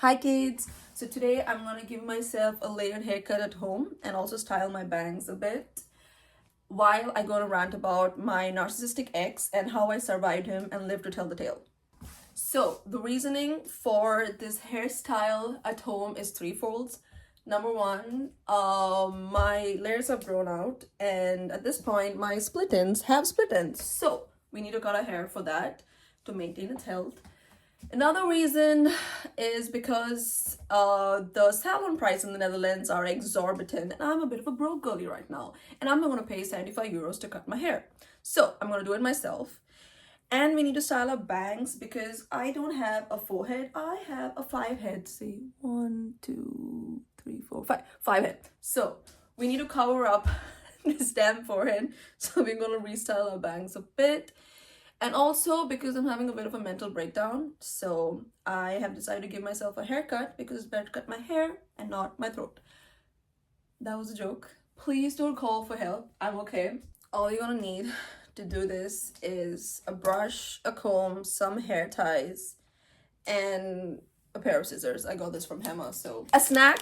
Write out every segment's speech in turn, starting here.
Hi kids! So today I'm gonna give myself a layered haircut at home and also style my bangs a bit while I go on a rant about my narcissistic ex and how I survived him and lived to tell the tale. So the reasoning for this hairstyle at home is threefold. Number one, my layers have grown out and at this point my split ends have split ends. So we need to cut our hair for that to maintain its health. Another reason is because the salon price in the Netherlands are exorbitant and I'm a bit of a broke girlie right now and I'm not going to pay 75 euros to cut my hair. So I'm going to do it myself. And we need to style our bangs because I don't have a forehead. I have a five head. See, 1, 2, 3, 4, 5. Five head. So we need to cover up this damn forehead. So we're going to restyle our bangs a bit. And also because I'm having a bit of a mental breakdown, so I have decided to give myself a haircut because it's better to cut my hair and not my throat. That was a joke. Please don't call for help. I'm okay. All you're gonna need to do this is a brush, a comb, some hair ties, and a pair of scissors. I got this from Hema. So a snack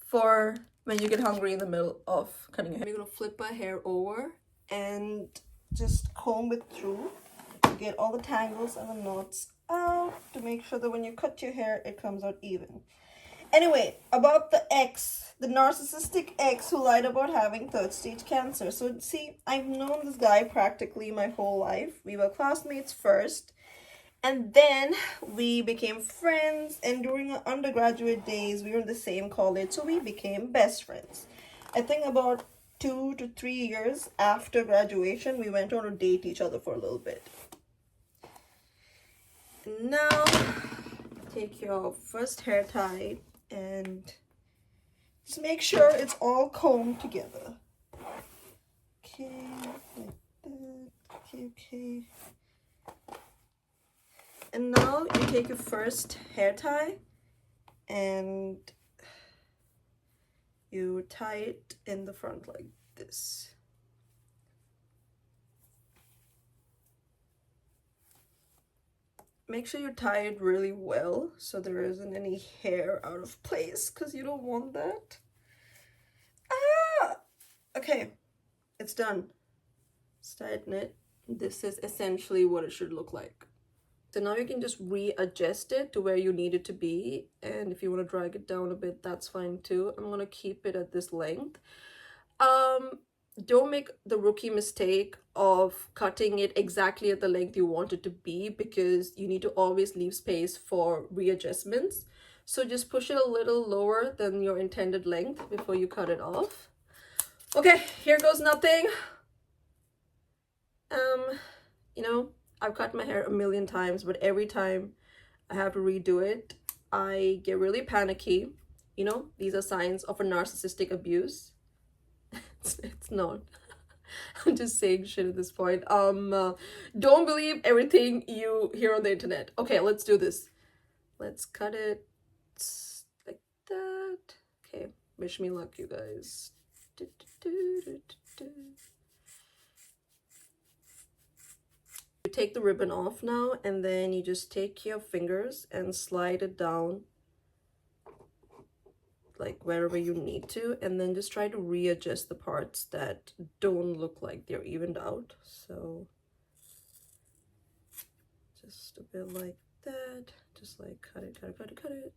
for when you get hungry in the middle of cutting your hair. You're gonna flip my hair over and just comb it through to get all the tangles and the knots out to make sure that when you cut your hair it comes out even. Anyway, about the ex, the narcissistic ex who lied about having third stage cancer. So see, I've known this guy practically my whole life. We were classmates first and then we became friends, and during our undergraduate days we were in the same college, so we became best friends. I think about 2 to 3 years after graduation, we went on to date each other for a little bit. Now, take your first hair tie and just make sure it's all combed together. Okay, like that. Okay. And now you take your first hair tie and you tie it in the front like this. Make sure you tie it really well so there isn't any hair out of place because you don't want that. Okay, it's done. Let's tighten it. This is essentially what it should look like. So now you can just readjust it to where you need it to be, and if you want to drag it down a bit, that's fine too. I'm gonna keep it at this length. Don't make the rookie mistake of cutting it exactly at the length you want it to be, because you need to always leave space for readjustments. So just push it a little lower than your intended length before you cut it off. Okay, here goes nothing. You know, I've cut my hair a million times, but every time I have to redo it, I get really panicky. You know, these are signs of a narcissistic abuse. It's not. I'm just saying shit at this point. Don't believe everything you hear on the internet. Okay, let's do this. Let's cut it like that. Okay, wish me luck, you guys. You take the ribbon off now, and then you just take your fingers and slide it down like wherever you need to, and then just try to readjust the parts that don't look like they're evened out. So just a bit like that, just like cut it.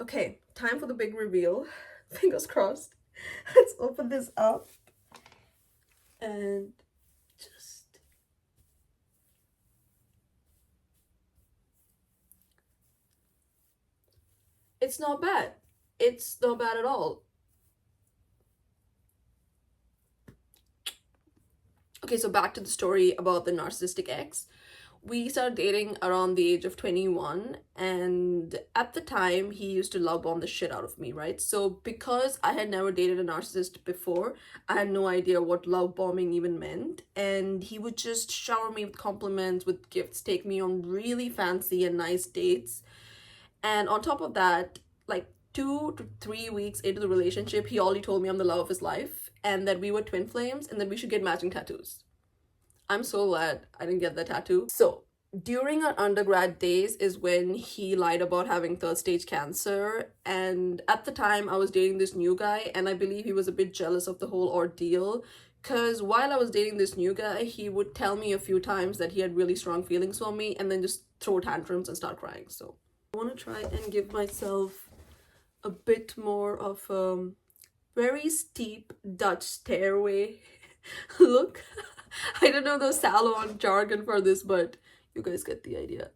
Okay, time for the big reveal. Fingers crossed. Let's open this up and just it's not bad. It's not bad at all. Okay, so back to the story about the narcissistic ex. We started dating around the age of 21, and at the time he used to love bomb the shit out of me, right? So because I had never dated a narcissist before, I had no idea what love bombing even meant, and he would just shower me with compliments, with gifts, take me on really fancy and nice dates. And on top of that, like 2 to 3 weeks into the relationship, he already told me I'm the love of his life and that we were twin flames and that we should get matching tattoos. I'm so glad I didn't get that tattoo. So During our undergrad days is when he lied about having third stage cancer, and at the time I was dating this new guy, and I believe he was a bit jealous of the whole ordeal, because while I was dating this new guy, he would tell me a few times that he had really strong feelings for me and then just throw tantrums and start crying. So I want to try and give myself a bit more of a very steep Dutch stairway look. I don't know the salon jargon for this, but you guys get the idea.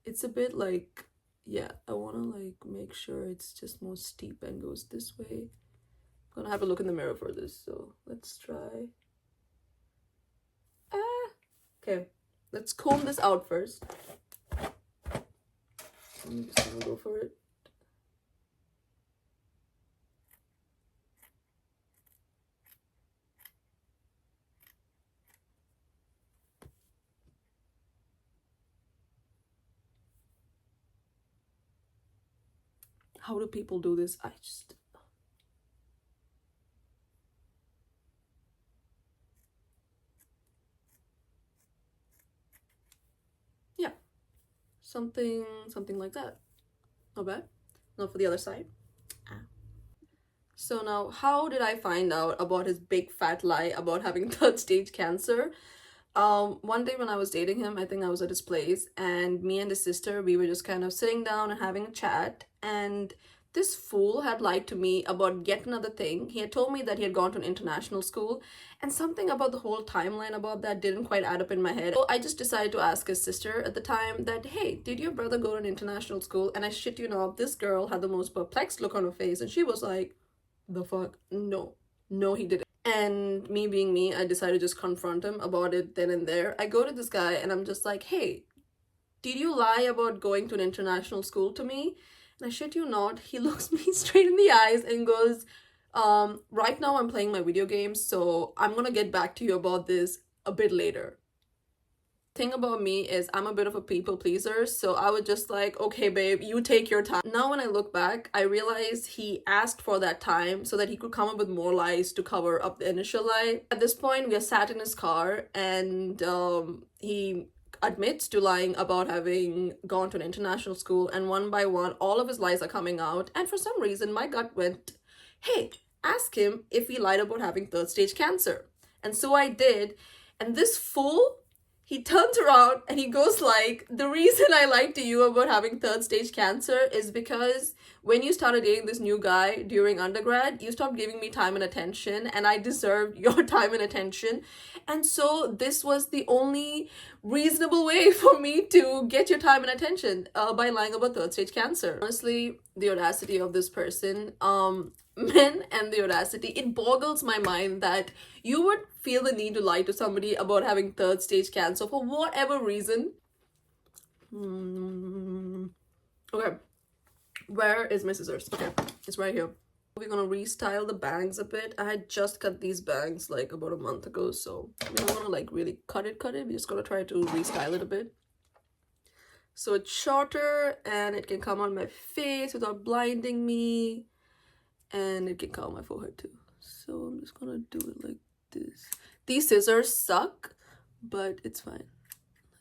It's a bit like, yeah, I want to like make sure it's just more steep and goes this way. I'm gonna have a look in the mirror for this, so let's try. Okay, let's comb this out first. I'm just gonna go for it. How do people do this? Yeah, something like that. Not bad. Not for the other side. So now, how did I find out about his big fat lie about having third stage cancer? One day when I was dating him, I think I was at his place, and me and his sister, we were just kind of sitting down and having a chat, and this fool had lied to me about yet another thing. He had told me that he had gone to an international school, and something about the whole timeline about that didn't quite add up in my head. So I just decided to ask his sister at the time that, hey, did your brother go to an international school? And I shit you not, this girl had the most perplexed look on her face, and she was like, the fuck? No, he didn't. And me being me, I decided to just confront him about it then and there. I go to this guy and I'm just like, hey, did you lie about going to an international school to me? And I shit you not, he looks me straight in the eyes and goes, right now I'm playing my video games, so I'm gonna get back to you about this a bit later. Thing about me is I'm a bit of a people pleaser, so I was just like, okay babe, you take your time. Now when I look back, I realize he asked for that time so that he could come up with more lies to cover up the initial lie. At this point, we are sat in his car, and he admits to lying about having gone to an international school, and one by one all of his lies are coming out, and for some reason my gut went, hey, ask him if he lied about having third stage cancer. And so I did, and this fool, he turns around and he goes like, the reason I lied to you about having third stage cancer is because when you started dating this new guy during undergrad, you stopped giving me time and attention, and I deserved your time and attention. And so this was the only reasonable way for me to get your time and attention, by lying about third stage cancer. Honestly, the audacity of this person, men and the audacity, it boggles my mind that you would feel the need to lie to somebody about having third stage cancer for whatever reason. Okay, where is my scissors? Okay, it's right here. We're gonna restyle the bangs a bit. I had just cut these bangs like about a month ago, so we don't wanna like really cut it. We're just gonna try to restyle it a bit so it's shorter and it can come on my face without blinding me, and it can come on my forehead too. So I'm just gonna do it like this. These scissors suck, but it's fine.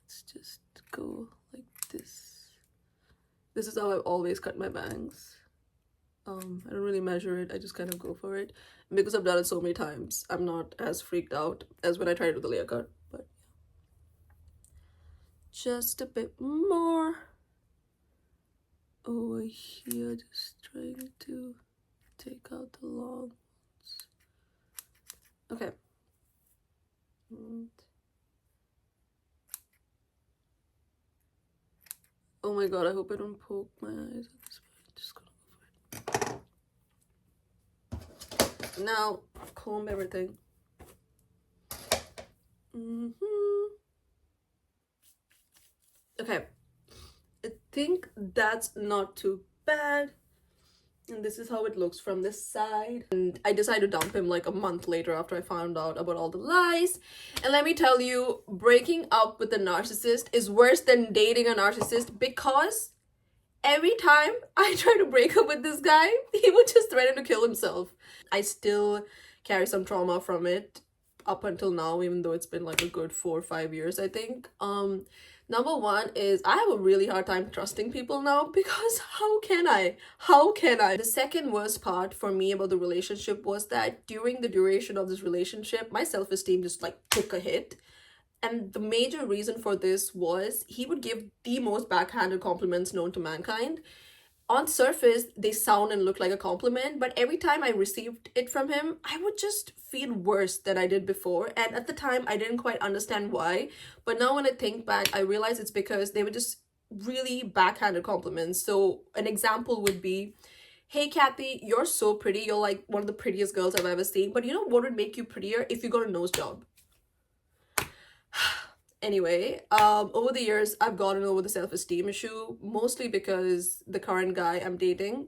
Let's just go like this. This is how I've always cut my bangs. I don't really measure it, I just kind of go for it. And because I've done it so many times, I'm not as freaked out as when I tried with the layer cut, but just a bit more over here, just trying to take out the long ones. Okay. And oh my god, I hope I don't poke my eyes at this point. Just gonna go for it. Now, comb everything. Okay. I think that's not too bad. And this is how it looks from this side. And I decided to dump him like a month later after I found out about all the lies. And let me tell you, breaking up with a narcissist is worse than dating a narcissist, because every time I try to break up with this guy, he would just threaten to kill himself. I still carry some trauma from it up until now, even though it's been like a good 4 or 5 years, I think. Number one is I have a really hard time trusting people now because how can I? How can I? The second worst part for me about the relationship was that during the duration of this relationship, my self-esteem just like took a hit. And the major reason for this was he would give the most backhanded compliments known to mankind. On surface, they sound and look like a compliment, but every time I received it from him, I would just feel worse than I did before. And at the time, I didn't quite understand why. But now when I think back, I realize it's because they were just really backhanded compliments. So an example would be, hey Kathy, you're so pretty. You're like one of the prettiest girls I've ever seen. But you know what would make you prettier? If you got a nose job. Anyway, over the years, I've gotten over the self-esteem issue, mostly because the current guy I'm dating,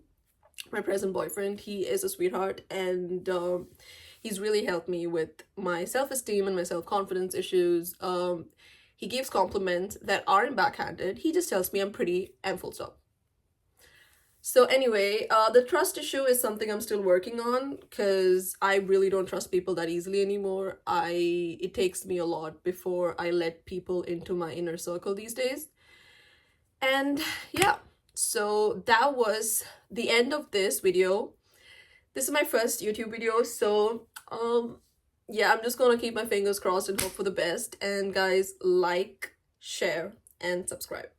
my present boyfriend, he is a sweetheart, and he's really helped me with my self-esteem and my self-confidence issues. He gives compliments that aren't backhanded. He just tells me I'm pretty and full stop. So anyway, the trust issue is something I'm still working on because I really don't trust people that easily anymore. It takes me a lot before I let people into my inner circle these days. And yeah, so that was the end of this video. This is my first YouTube video, so yeah, I'm just gonna keep my fingers crossed and hope for the best. And guys, like, share, and subscribe.